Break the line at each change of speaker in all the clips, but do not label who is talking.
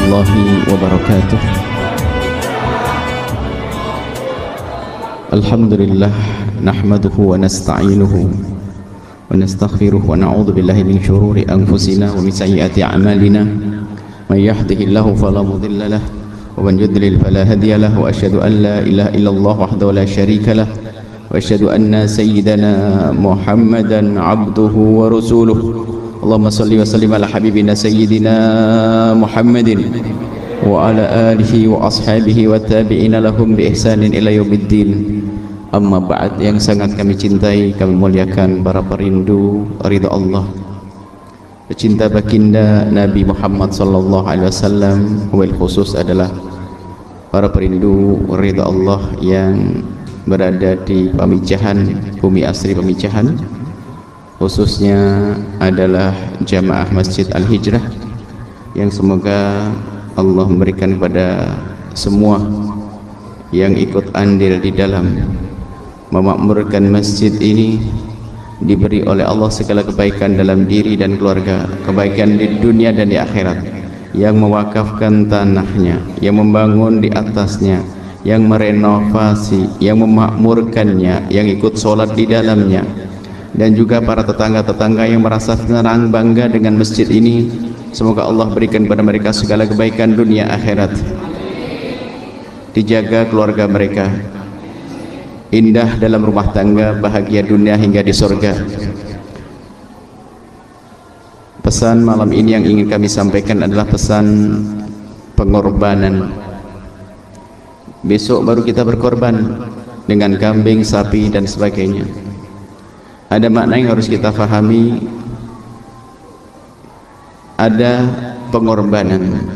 warahmatullahi wabarakatuh. Alhamdulillah nahmaduhu wa nasta'inuhu wa nastaghfiruh wa na'udzu billahi min syururi anfusina wa min sayyiati a'malina. May yahdihillahu fala mudilla lahu wa man yudlil fala hadiya lahu. Wa asyhadu an la ilaha illallah wahdahu la syarika lahu wa asyhadu anna sayyidana Muhammadan 'abduhu wa rasuluh. Allahumma salli wa sallim ala habibina sayyidina Muhammadin wa ala alihi wa ashabihi wa tabi'ina lahum bi ihsanin ila yaumiddin. Amma ba'd, yang sangat kami cintai, kami muliakan para perindu ridha Allah, pecinta baginda Nabi Muhammad sallallahu alaihi wasallam, wabil khusus adalah para perindu ridha Allah yang berada di Pamijahan, bumi asri Pamijahan, khususnya adalah jamaah Masjid Al-Hijrah, yang semoga Allah memberikan kepada semua yang ikut andil di dalam memakmurkan masjid ini, diberi oleh Allah segala kebaikan dalam diri dan keluarga, kebaikan di dunia dan di akhirat, yang mewakafkan tanahnya, yang membangun di atasnya, yang merenovasi, yang memakmurkannya, yang ikut sholat di dalamnya, dan juga para tetangga-tetangga yang merasa senang bangga dengan masjid ini. Semoga Allah berikan kepada mereka segala kebaikan dunia akhirat, dijaga keluarga mereka, indah dalam rumah tangga, bahagia dunia hingga di surga. Pesan malam ini yang ingin kami sampaikan adalah pesan pengorbanan. Besok baru kita berkorban dengan kambing, sapi dan sebagainya. Ada makna yang harus kita fahami, ada pengorbanan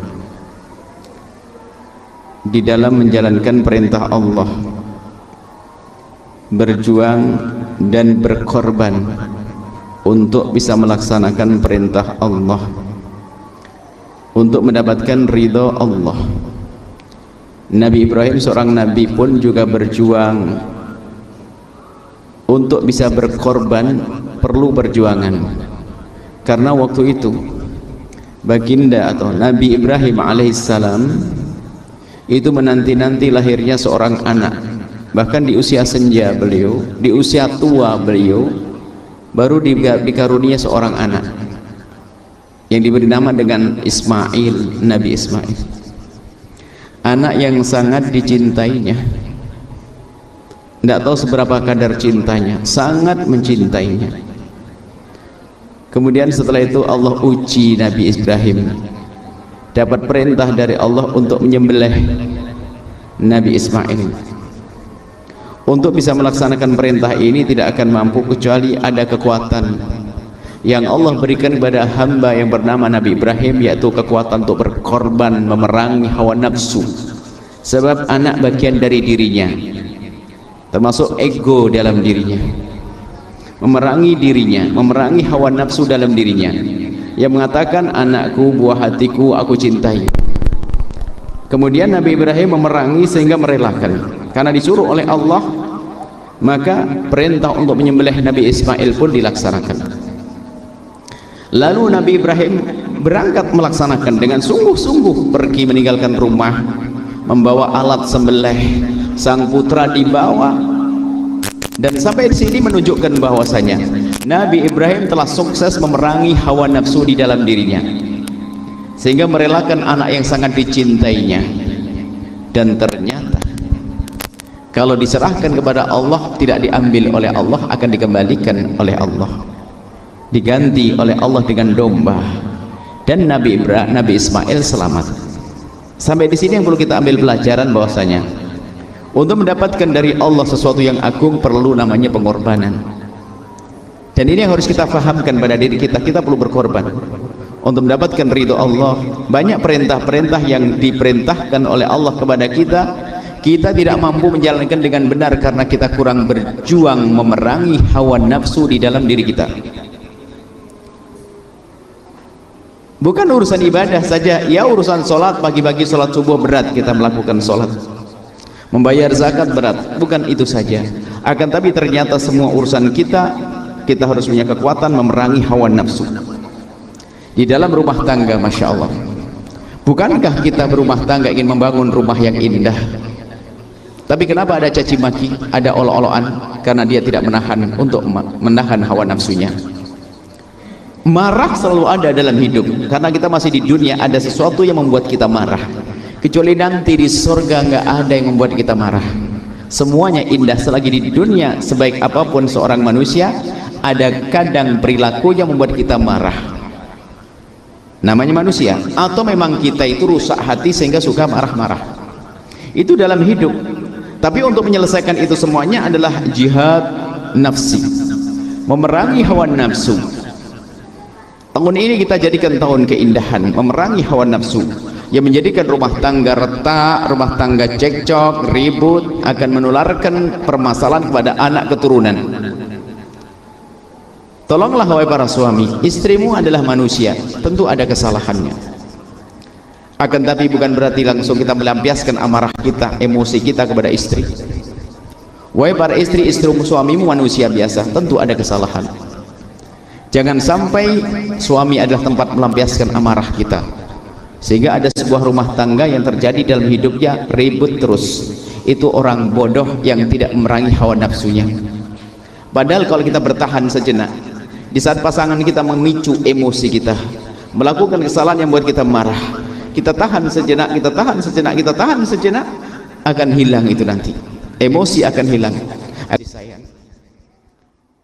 di dalam menjalankan perintah Allah, berjuang dan berkorban untuk bisa melaksanakan perintah Allah, untuk mendapatkan ridho Allah. Nabi Ibrahim seorang nabi pun juga berjuang. Untuk bisa berkorban perlu perjuangan, karena waktu itu baginda atau Nabi Ibrahim alaihissalam itu menanti-nanti lahirnya seorang anak. Bahkan di usia senja beliau, di usia tua beliau, baru dikarunia seorang anak yang diberi nama dengan Ismail, Nabi Ismail, anak yang sangat dicintainya. Tidak tahu seberapa kadar cintanya, sangat mencintainya. Kemudian setelah itu Allah uji Nabi Ibrahim, dapat perintah dari Allah untuk menyembelih Nabi Ismail. Untuk bisa melaksanakan perintah ini tidak akan mampu kecuali ada kekuatan yang Allah berikan kepada hamba yang bernama Nabi Ibrahim, yaitu kekuatan untuk berkorban, memerangi hawa nafsu. Sebab anak bagian dari dirinya, termasuk ego dalam dirinya, memerangi dirinya, memerangi hawa nafsu dalam dirinya, yang mengatakan anakku, buah hatiku, aku cintai. Kemudian Nabi Ibrahim memerangi sehingga merelakan, karena disuruh oleh Allah, maka perintah untuk menyembelih Nabi Ismail pun dilaksanakan. Lalu Nabi Ibrahim berangkat melaksanakan dengan sungguh-sungguh, pergi meninggalkan rumah, membawa alat sembelih, sang putra dibawa, dan sampai di sini menunjukkan bahwasanya Nabi Ibrahim telah sukses memerangi hawa nafsu di dalam dirinya, sehingga merelakan anak yang sangat dicintainya. Dan ternyata kalau diserahkan kepada Allah, tidak diambil oleh Allah, akan dikembalikan oleh Allah, diganti oleh Allah dengan domba, dan Nabi Ismail selamat. Sampai di sini yang perlu kita ambil pelajaran bahwasanya untuk mendapatkan dari Allah sesuatu yang agung perlu namanya pengorbanan. Dan ini yang harus kita fahamkan pada diri kita, kita perlu berkorban untuk mendapatkan ridho Allah. Banyak perintah-perintah yang diperintahkan oleh Allah kepada kita, kita tidak mampu menjalankan dengan benar karena kita kurang berjuang memerangi hawa nafsu di dalam diri kita. Bukan urusan ibadah saja, ya urusan sholat, pagi-pagi sholat subuh berat kita melakukan sholat, membayar zakat berat, bukan itu saja. Akan tapi ternyata semua urusan kita harus punya kekuatan memerangi hawa nafsu di dalam rumah tangga. Masya Allah, Bukankah kita berumah tangga ingin membangun rumah yang indah? Tapi kenapa ada caci maki, ada olo-oloan? Karena dia tidak menahan hawa nafsunya. Marah selalu ada dalam hidup, karena kita masih di dunia. Ada sesuatu yang membuat kita marah. Kecuali nanti di surga nggak ada yang membuat kita marah. Semuanya indah. Selagi di dunia, sebaik apapun seorang manusia, ada kadang perilaku yang membuat kita marah. Namanya manusia. Atau memang kita itu rusak hati sehingga suka marah-marah. Itu dalam hidup. Tapi untuk menyelesaikan itu semuanya adalah jihad nafsi, memerangi hawa nafsu. Tahun ini kita jadikan tahun keindahan, memerangi hawa nafsu, yang menjadikan rumah tangga retak, rumah tangga cekcok, ribut, akan menularkan permasalahan kepada anak keturunan. Tolonglah wahai para suami, istrimu adalah manusia, tentu ada kesalahannya. Akan tapi bukan berarti langsung kita melampiaskan amarah kita, emosi kita kepada istri. Wahai para istri, suamimu manusia biasa, tentu ada kesalahan. Jangan sampai suami adalah tempat melampiaskan amarah kita, sehingga ada sebuah rumah tangga yang terjadi dalam hidupnya ribut terus. Itu orang bodoh yang tidak memerangi hawa nafsunya. Padahal kalau kita bertahan sejenak, di saat pasangan kita memicu emosi kita, melakukan kesalahan yang membuat kita marah, kita tahan sejenak, kita tahan sejenak, kita tahan sejenak, akan hilang itu nanti. Emosi akan hilang.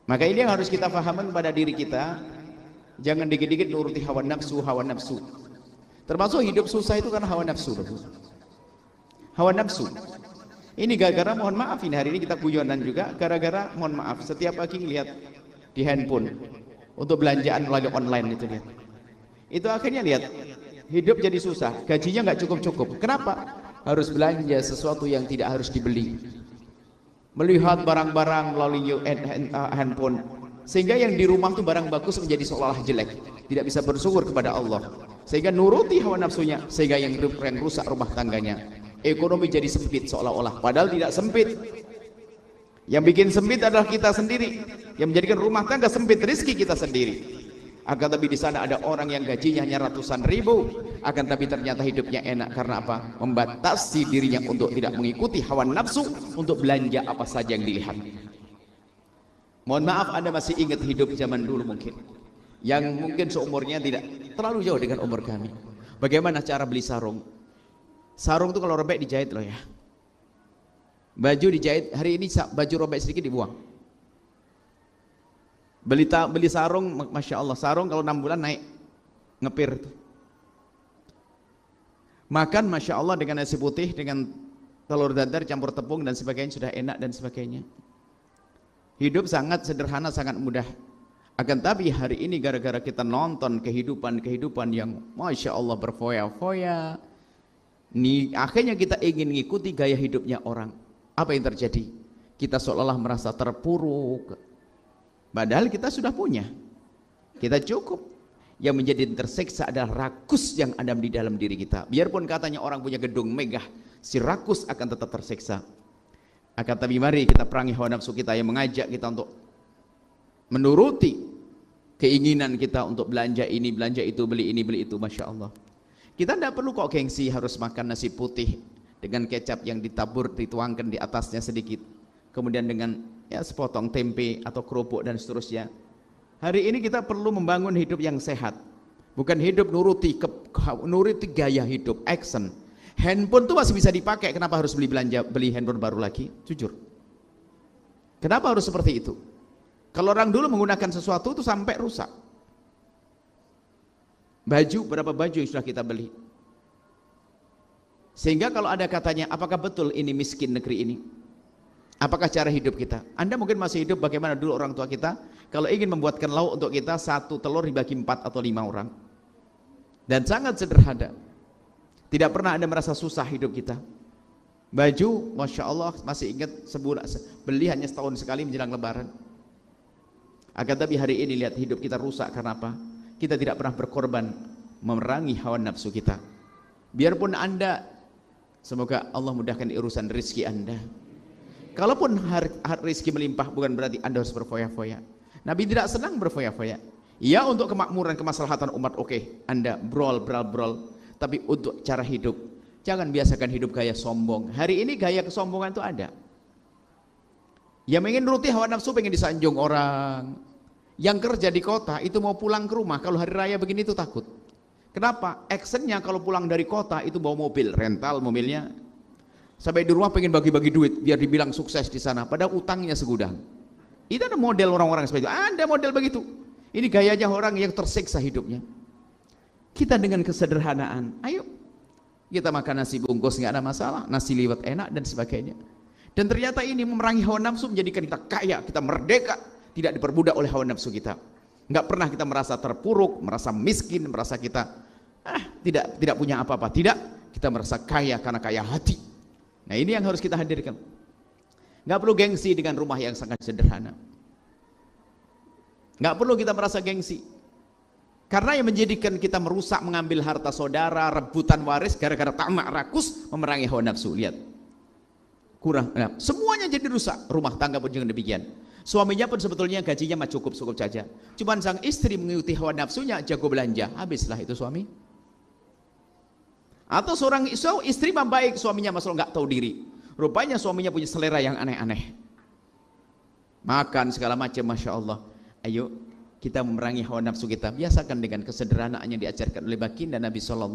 Maka ini yang harus kita fahamkan pada diri kita. Jangan dikit-dikit nuruti hawa nafsu, hawa nafsu. Termasuk hidup susah itu karena hawa nafsu. Hawa nafsu. Ini gara-gara, mohon maaf, ini hari ini kita guyonan juga, gara-gara, mohon maaf, setiap pagi lihat di handphone untuk belanjaan lagi online itu, lihat. Itu akhirnya lihat, hidup jadi susah, gajinya nggak cukup-cukup. Kenapa? Harus belanja sesuatu yang tidak harus dibeli. Melihat barang-barang melalui handphone, sehingga yang di rumah tuh barang bagus menjadi seolah-olah jelek, tidak bisa bersyukur kepada Allah, sehingga nuruti hawa nafsunya, sehingga yang rusak rumah tangganya. Ekonomi jadi sempit seolah-olah, padahal tidak sempit. Yang bikin sempit adalah kita sendiri, yang menjadikan rumah tangga sempit, rezeki kita sendiri. Akan tapi di sana ada orang yang gajinya hanya ratusan ribu, akan tapi ternyata hidupnya enak. Karena apa? Membatasi dirinya untuk tidak mengikuti hawa nafsu, untuk belanja apa saja yang dilihat. Mohon maaf, Anda masih ingat hidup zaman dulu mungkin, yang mungkin seumurnya tidak terlalu jauh dengan umur kami. Bagaimana cara beli sarung? Sarung itu kalau robek dijahit loh ya. Baju dijahit, hari ini baju robek sedikit dibuang. Beli sarung, Masya Allah, sarung kalau 6 bulan naik ngepir. Makan Masya Allah dengan nasi putih, dengan telur dadar campur tepung dan sebagainya, sudah enak dan sebagainya. Hidup sangat sederhana, sangat mudah. Akan tapi hari ini gara-gara kita nonton kehidupan yang Masya Allah berfoya-foya, akhirnya kita ingin mengikuti gaya hidupnya orang. Apa yang terjadi? Kita seolah-olah merasa terpuruk. Padahal kita sudah punya, kita cukup. Yang menjadi tersiksa adalah rakus yang ada di dalam diri kita. Biarpun katanya orang punya gedung megah, si rakus akan tetap tersiksa. Akan tapi mari kita perangi hawa nafsu kita yang mengajak kita untuk menuruti keinginan kita untuk belanja ini, belanja itu, beli ini, beli itu. Masya Allah, kita tidak perlu kok gengsi harus makan nasi putih dengan kecap yang dituangkan di atasnya sedikit, kemudian dengan sepotong tempe atau kerupuk dan seterusnya. Hari ini kita perlu membangun hidup yang sehat, bukan hidup nuruti gaya hidup, action. Handphone tuh masih bisa dipakai, kenapa harus beli handphone baru lagi? Jujur, kenapa harus seperti itu? Kalau orang dulu menggunakan sesuatu itu sampai rusak. Baju, berapa baju yang sudah kita beli? Sehingga kalau ada katanya, apakah betul ini miskin negeri ini? Apakah cara hidup kita? Anda mungkin masih hidup bagaimana dulu orang tua kita, kalau ingin membuatkan lauk untuk kita, 1 telur dibagi 4 atau 5 orang. Dan sangat sederhana. Tidak pernah Anda merasa susah hidup kita. Baju, Masya Allah, masih ingat sebulan, beli hanya setahun sekali menjelang lebaran. Akan tapi hari ini lihat hidup kita rusak, karena apa? Kita tidak pernah berkorban memerangi hawa nafsu kita. Biarpun Anda, semoga Allah mudahkan urusan rezeki Anda. Kalaupun rezeki melimpah, bukan berarti Anda harus berfoya-foya. Nabi tidak senang berfoya-foya. Ya, untuk kemakmuran, kemaslahatan umat, oke, Anda brol. tapi untuk cara hidup. Jangan biasakan hidup gaya sombong. Hari ini gaya kesombongan itu ada. Yang ingin nuruti hawa nafsu, pengen disanjung orang. Yang kerja di kota itu mau pulang ke rumah, kalau hari raya begini itu takut. Kenapa? Actionnya kalau pulang dari kota itu bawa mobil, rental mobilnya. Sampai di rumah pengen bagi-bagi duit biar dibilang sukses di sana, padahal utangnya segudang. Itu ada model orang-orang seperti itu. Ada model begitu. Ini gayanya orang yang tersiksa hidupnya. Kita dengan kesederhanaan, ayo kita makan nasi bungkus nggak ada masalah, nasi liwet enak dan sebagainya. Dan ternyata ini memerangi hawa nafsu, menjadikan kita kaya, kita merdeka, tidak diperbudak oleh hawa nafsu kita. Nggak pernah kita merasa terpuruk, merasa miskin, merasa kita tidak punya apa-apa. Tidak, kita merasa kaya karena kaya hati. Nah ini yang harus kita hadirkan. Nggak perlu gengsi dengan rumah yang sangat sederhana. Nggak perlu kita merasa gengsi. Karena yang menjadikan kita merusak, mengambil harta saudara, rebutan waris, gara-gara tamak rakus, memerangi hawa nafsu. Lihat. Kurang, nah, semuanya jadi rusak. Rumah tangga pun juga demikian. Suaminya pun sebetulnya gajinya mah cukup saja. Cuman sang istri mengikuti hawa nafsunya, jago belanja. Habislah itu suami. Atau seorang istri baik, suaminya masalah nggak tahu diri. Rupanya suaminya punya selera yang aneh-aneh. Makan segala macam, Masya Allah. Ayo kita memerangi hawa nafsu kita. Biasakan dengan kesederhanaan yang diajarkan oleh baginda Nabi SAW.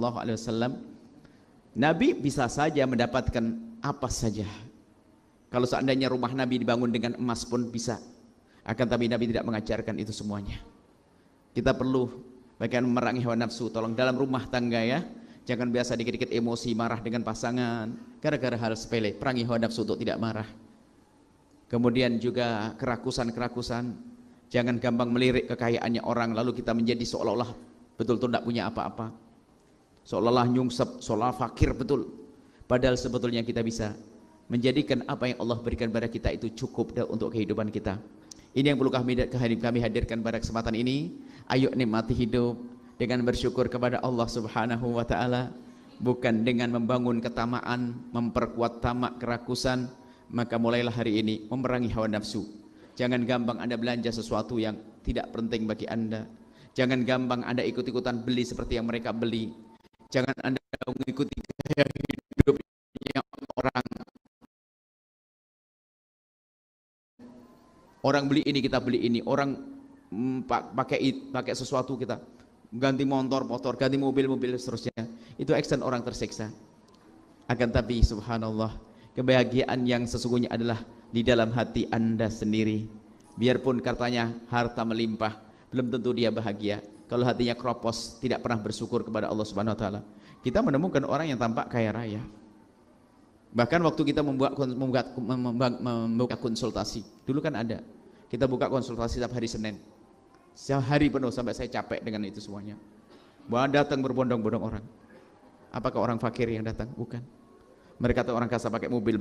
Nabi bisa saja mendapatkan apa saja. Kalau seandainya rumah Nabi dibangun dengan emas pun bisa. Akan tapi Nabi tidak mengajarkan itu semuanya. Kita perlu bagaimana memerangi hawa nafsu. Tolong dalam rumah tangga ya. Jangan biasa dikit-dikit emosi marah dengan pasangan gara-gara hal sepele. Perangi hawa nafsu untuk tidak marah. Kemudian juga kerakusan. Jangan gampang melirik kekayaannya orang lalu kita menjadi seolah-olah betul-betul tidak punya apa-apa. Seolah-olah nyungsep, seolah fakir betul. Padahal sebetulnya kita bisa menjadikan apa yang Allah berikan pada kita itu cukup untuk kehidupan kita. Ini yang perlu kami hadirkan pada kesempatan ini. Ayo nikmati hidup dengan bersyukur kepada Allah Subhanahu wa taala, bukan dengan membangun ketamaan, memperkuat tamak kerakusan. Maka mulailah hari ini memerangi hawa nafsu. Jangan gampang Anda belanja sesuatu yang tidak penting bagi Anda. Jangan gampang Anda ikut-ikutan beli seperti yang mereka beli. Jangan Anda mengikuti gaya hidup yang orang beli ini kita beli ini, orang pakai sesuatu kita ganti motor, ganti mobil seterusnya. Itu action orang tersiksa. Akan tapi subhanallah, kebahagiaan yang sesungguhnya adalah di dalam hati Anda sendiri. Biarpun katanya harta melimpah, belum tentu dia bahagia kalau hatinya kropos, tidak pernah bersyukur kepada Allah Subhanahu wa taala. Kita menemukan orang yang tampak kaya raya. Bahkan waktu kita membuka konsultasi, dulu kan ada. Kita buka konsultasi setiap hari Senin. Sehari penuh sampai saya capek dengan itu semuanya. Bahwa datang berbondong-bondong orang. Apakah orang fakir yang datang? Bukan. Mereka tahu orang kaya pakai mobil,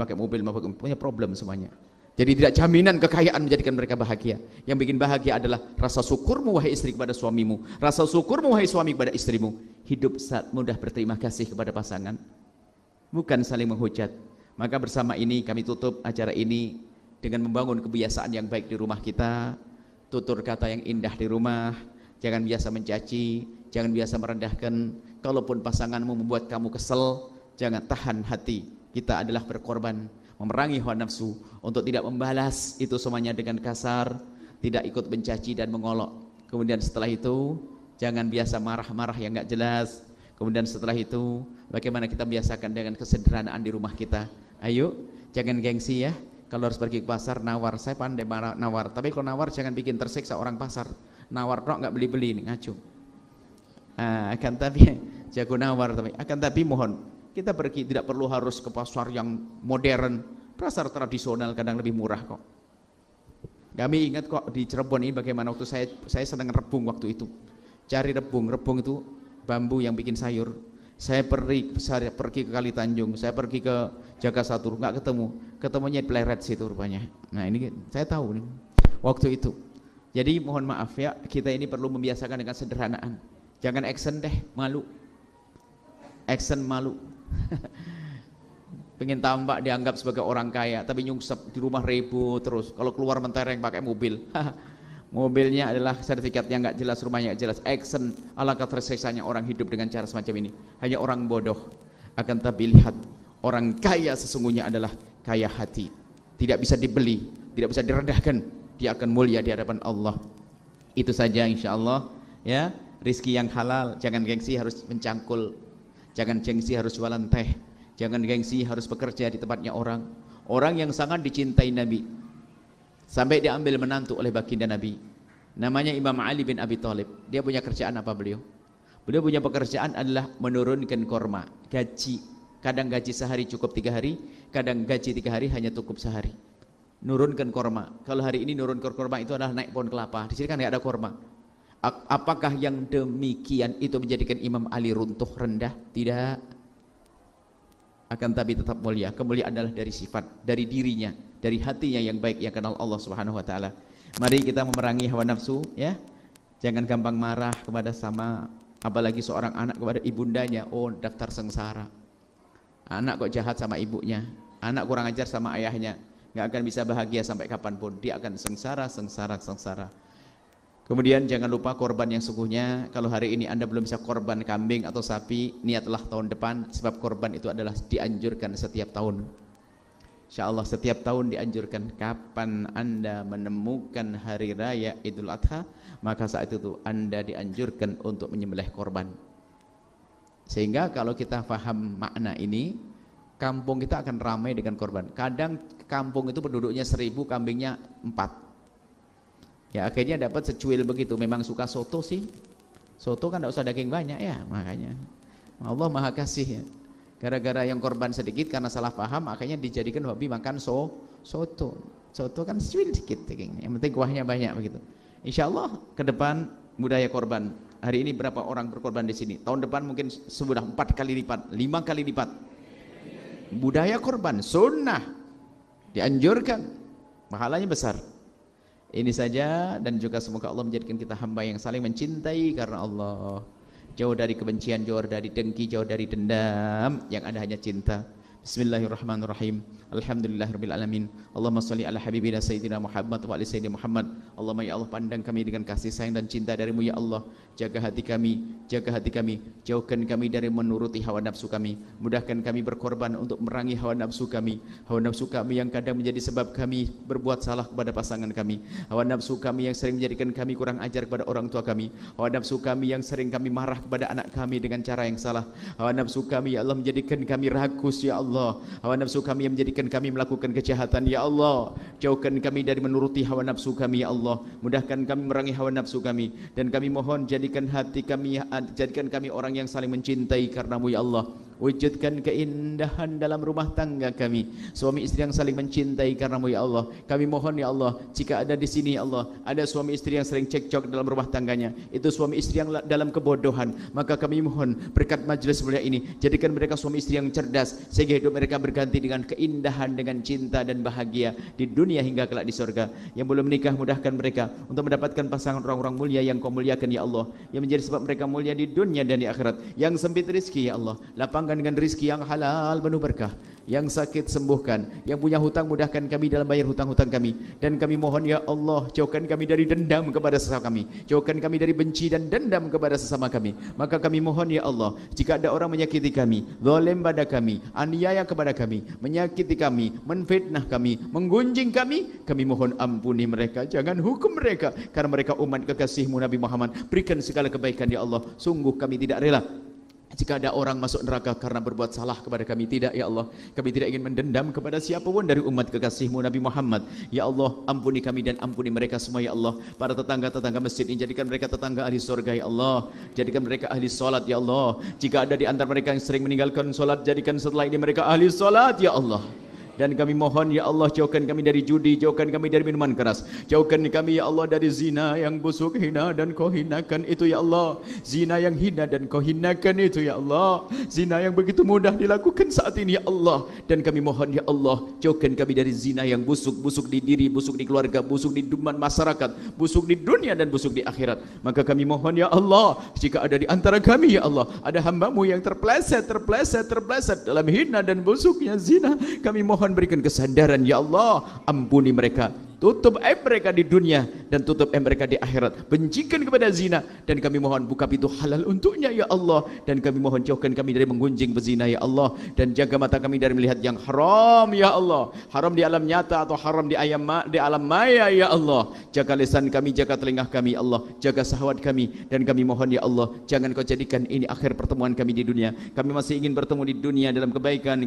punya problem semuanya. Jadi tidak jaminan kekayaan menjadikan mereka bahagia. Yang bikin bahagia adalah rasa syukurmu wahai istri kepada suamimu, rasa syukurmu wahai suami kepada istrimu. Hidup saat mudah berterima kasih kepada pasangan, bukan saling menghujat. Maka bersama ini kami tutup acara ini dengan membangun kebiasaan yang baik di rumah kita. Tutur kata yang indah di rumah, jangan biasa mencaci, jangan biasa merendahkan. Kalaupun pasanganmu membuat kamu kesel, jangan tahan hati. Kita adalah berkorban memerangi hawa nafsu untuk tidak membalas itu semuanya dengan kasar, tidak ikut mencaci dan mengolok. Kemudian setelah itu jangan biasa marah-marah yang enggak jelas. Kemudian setelah itu bagaimana kita biasakan dengan kesederhanaan di rumah kita. Ayo, jangan gengsi ya. Kalau harus pergi ke pasar nawar, saya pandai nawar. Tapi kalau nawar jangan bikin tersiksa orang pasar. Nawar kok nggak beli-beli nih, ngaco. Akan tapi jago nawar, tapi mohon kita pergi tidak perlu harus ke pasar yang modern. Pasar tradisional kadang lebih murah kok. Kami ingat kok di Cirebon ini bagaimana waktu saya sedang rebung waktu itu. Cari rebung itu bambu yang bikin sayur. Saya pergi ke Kali Tanjung, saya pergi ke Jagasatur, nggak ketemunya di Pleret situ rupanya. Nah ini saya tahu nih, waktu itu. Jadi mohon maaf ya, kita ini perlu membiasakan dengan sederhanaan. Jangan action deh, malu. Action malu. Pengen tampak dianggap sebagai orang kaya, tapi nyungsep di rumah ribut terus. Kalau keluar mentereng pakai mobil. mobilnya adalah sertifikat yang nggak jelas, rumahnya nggak jelas, action. Alangkah tersiksanya orang hidup dengan cara semacam ini. Hanya orang bodoh akan tapi lihat orang kaya sesungguhnya adalah kaya hati, tidak bisa dibeli, tidak bisa direndahkan, dia akan mulia di hadapan Allah. Itu saja insyaallah ya. Rizki yang halal, jangan gengsi harus mencangkul, jangan gengsi harus jualan teh, jangan gengsi harus bekerja di tempatnya orang. Orang yang sangat dicintai Nabi sampai diambil menantu oleh baginda Nabi, namanya Imam Ali bin Abi Thalib. Dia punya kerjaan apa beliau? Beliau punya pekerjaan adalah menurunkan korma, gaji. Kadang gaji sehari cukup 3 hari, kadang gaji 3 hari hanya cukup sehari. Nurunkan korma. Kalau hari ini nurunkan korma itu adalah naik pohon kelapa. Di sini kan nggak ada korma. Apakah yang demikian itu menjadikan Imam Ali runtuh rendah? Tidak. Akan tapi tetap mulia. Kemuliaan adalah dari sifat, dari dirinya, dari hatinya yang baik yang kenal Allah Subhanahu wa taala. Mari kita memerangi hawa nafsu ya. Jangan gampang marah kepada sama, apalagi seorang anak kepada ibundanya. Oh, daftar sengsara. Anak kok jahat sama ibunya, anak kurang ajar sama ayahnya, nggak akan bisa bahagia sampai kapanpun. Dia akan sengsara. Kemudian jangan lupa korban yang sungguhnya. Kalau hari ini Anda belum bisa korban kambing atau sapi, niatlah tahun depan, sebab korban itu adalah dianjurkan setiap tahun. InsyaAllah setiap tahun dianjurkan. Kapan Anda menemukan hari raya Idul Adha, maka saat itu Anda dianjurkan untuk menyembelih korban. Sehingga kalau kita paham makna ini, kampung kita akan ramai dengan korban. Kadang kampung itu penduduknya 1000, kambingnya 4. Ya akhirnya dapat secuil begitu. Memang suka soto sih. Soto kan tidak usah daging banyak ya, makanya Allah Maha Kasih ya. Gara-gara yang korban sedikit karena salah paham, akhirnya dijadikan hobi makan soto. Soto kan secuil sedikit dagingnya, yang penting kuahnya banyak begitu. Insya Allah ke depan budaya korban. Hari ini berapa orang berkorban di sini? Tahun depan mungkin sudah 4 kali lipat, 5 kali lipat. Budaya korban, sunnah, dianjurkan, pahalanya besar. Ini saja, dan juga semoga Allah menjadikan kita hamba yang saling mencintai karena Allah. Jauh dari kebencian, jauh dari dengki, jauh dari dendam, yang ada hanya cinta. Bismillahirrahmanirrahim. Alhamdulillahirabbil alamin. Allahumma shalli ala habibina sayyidina Muhammad wa ali sayyidina Muhammad. Allahumma ya Allah, pandang kami dengan kasih sayang dan cinta darimu ya Allah. Jaga hati kami, jauhkan kami dari menuruti hawa nafsu kami. Mudahkan kami berkorban untuk merangi hawa nafsu kami. Hawa nafsu kami yang kadang menjadi sebab kami berbuat salah kepada pasangan kami. Hawa nafsu kami yang sering menjadikan kami kurang ajar kepada orang tua kami. Hawa nafsu kami yang sering kami marah kepada anak kami dengan cara yang salah. Hawa nafsu kami ya Allah menjadikan kami rakus ya Allah. Hawa nafsu kami yang menjadikan kami melakukan kejahatan ya Allah. Jauhkan kami dari menuruti hawa nafsu kami ya Allah. Mudahkan kami merangi hawa nafsu kami, dan kami mohon jadikan hati kami, jadikan kami orang yang saling mencintai karenamu ya Allah. Wujudkan keindahan dalam rumah tangga kami, suami istri yang saling mencintai karenamu ya Allah. Kami mohon ya Allah, jika ada di sini ya Allah ada suami istri yang sering cekcok dalam rumah tangganya, itu suami istri yang dalam kebodohan, maka kami mohon berkat majelis mulia ini, jadikan mereka suami istri yang cerdas, sehingga hidup mereka berganti dengan keindahan, dengan cinta dan bahagia di dunia hingga kelak di surga. Yang belum menikah, mudahkan mereka untuk mendapatkan pasangan orang-orang mulia yang kau muliakan ya Allah, yang menjadi sebab mereka mulia di dunia dan di akhirat. Yang sempit rezeki ya Allah, lapangkan dengan rezeki yang halal penuh berkah. Yang sakit sembuhkan, yang punya hutang mudahkan kami dalam bayar hutang-hutang kami. Dan kami mohon ya Allah, jauhkan kami dari dendam kepada sesama kami, jauhkan kami dari benci dan dendam kepada sesama kami. Maka kami mohon ya Allah, jika ada orang menyakiti kami, zalim pada kami, aniaya kepada kami, menyakiti kami, menfitnah kami, menggunjing kami mohon ampuni mereka, jangan hukum mereka, karena mereka umat kekasihmu Nabi Muhammad. Berikan segala kebaikan ya Allah. Sungguh kami tidak rela jika ada orang masuk neraka karena berbuat salah kepada kami. Tidak ya Allah, kami tidak ingin mendendam kepada siapapun dari umat kekasihmu Nabi Muhammad. Ya Allah, ampuni kami dan ampuni mereka semua ya Allah. Para tetangga-tetangga masjid ini, jadikan mereka tetangga ahli surga ya Allah. Jadikan mereka ahli solat ya Allah. Jika ada di antara mereka yang sering meninggalkan solat, jadikan setelah ini mereka ahli solat ya Allah. Dan kami mohon ya Allah, jauhkan kami dari judi, jauhkan kami dari minuman keras, jauhkan kami ya Allah dari zina yang busuk, hina dan kau hinakan itu ya Allah. Zina yang hina dan kau hinakan itu ya Allah. Zina yang begitu mudah dilakukan saat ini ya Allah. Dan kami mohon ya Allah, jauhkan kami dari zina yang busuk, busuk di diri, busuk di keluarga, busuk di duman masyarakat, busuk di dunia dan busuk di akhirat. Maka kami mohon ya Allah, jika ada di antara kami ya Allah ada hambamu yang terpleset dalam hina dan busuknya zina, kami mohon berikan kesadaran ya Allah. Ampuni mereka, tutup aib mereka di dunia dan tutup aib mereka di akhirat. Bencikan kepada zina, dan kami mohon buka pintu halal untuknya ya Allah, dan kami mohon jauhkan kami dari menggunjing berzina ya Allah, dan jaga mata kami dari melihat yang haram ya Allah, haram di alam nyata atau haram di alam maya ya Allah. Jaga lisan kami, jaga telinga kami Allah, jaga syahwat kami, dan kami mohon ya Allah, jangan kau jadikan ini akhir pertemuan kami di dunia. Kami masih ingin bertemu di dunia dalam kebaikan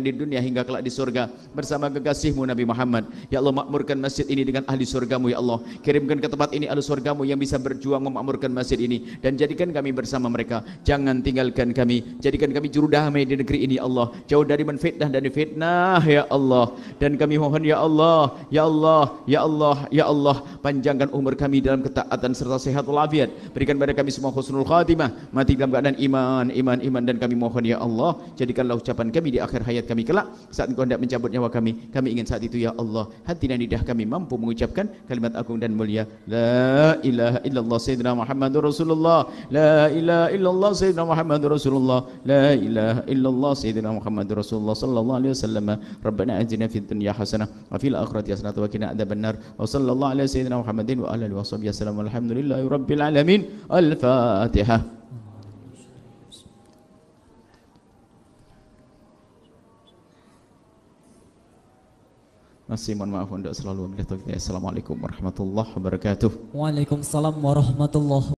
di dunia hingga kelak di surga bersama kekasihmu Nabi Muhammad. Ya Allah, makmurkan masjid ini dengan ahli surgamu ya Allah. Kirimkan ke tempat ini ahli surgamu yang bisa berjuang memakmurkan masjid ini, dan jadikan kami bersama mereka. Jangan tinggalkan kami, jadikan kami juru damai di negeri ini Allah, jauh dari menfitnah dan difitnah ya Allah. Dan kami mohon ya Allah, ya Allah, ya Allah, ya Allah, panjangkan umur kami dalam ketaatan serta sehat walafiat. Berikan kepada kami semua husnul khatimah, mati dalam keadaan iman. Dan kami mohon ya Allah, jadikanlah ucapan kami di akhir hayat kami kelak saat Engkau hendak mencabut nyawa kami. Kami ingin saat itu ya Allah, hati dan lidah kami mampu mengucapkan kalimat agung dan mulia, la ilaha illallah sayyidina Muhammadur Rasulullah, la ilaha illallah sayyidina Muhammadur Rasulullah, la ilaha illallah sayyidina Muhammadur Rasulullah sallallahu alaihi wasallam. Rabbana atina fid dunya hasanah wa fil akhirati hasanah wa qina adzabannar. Wa sallallahu ala sayyidina Muhammadin wa ala alihi washabihi wasallam. Alhamdulillahi rabbil alamin. Al-Fatihah. Masih mohon maaf untuk selalu memilih. Assalamualaikum warahmatullahi wabarakatuh.
Waalaikumsalam warahmatullahi